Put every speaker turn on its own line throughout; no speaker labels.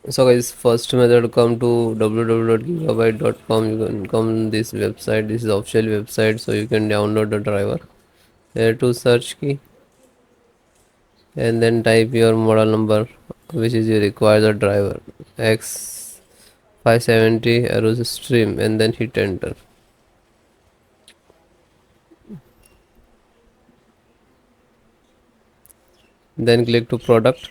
So guys, first method, come to www.gigabyte.com. You can come this website. This is official website, so you can download the driver. Here to search key and then type your model number, which is you require the driver X570 AORUS XTREME, and then hit enter. Then click to product.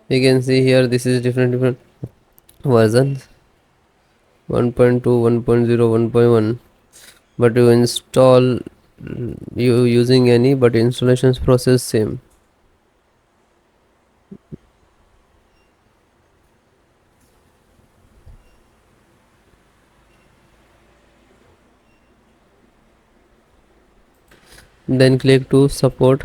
You can see here this is different versions, 1.2, 1.0, 1.1. But you install you using any, but installations process same. Then click to support.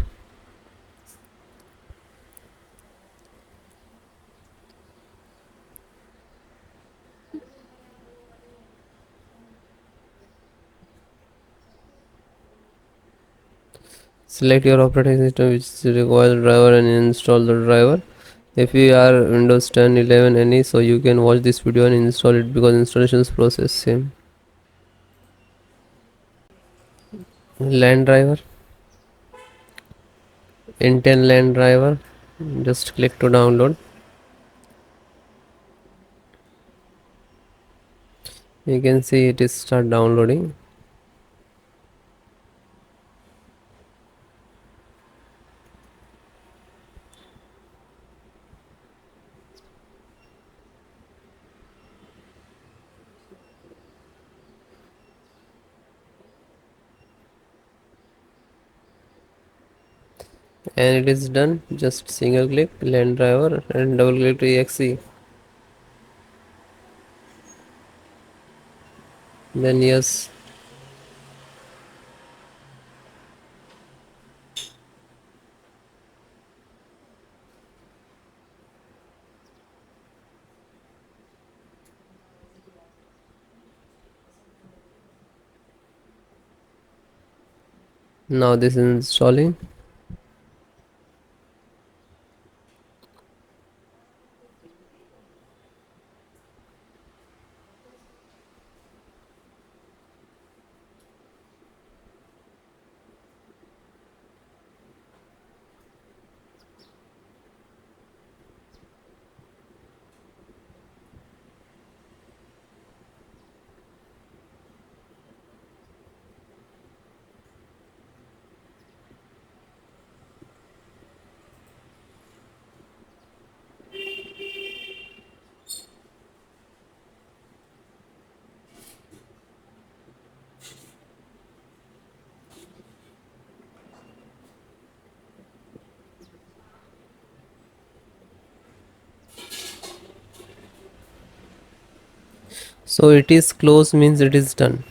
Select your operating system which requires the driver and install the driver. If you are Windows 10, 11 any, so you can watch this video and install it because installations process same. LAN driver, Intel LAN driver, just click to download. You can see it is start downloading. And it is done. Just single click LAN driver and double click to exe. Then yes. Now this is installing. So it is close means it is done.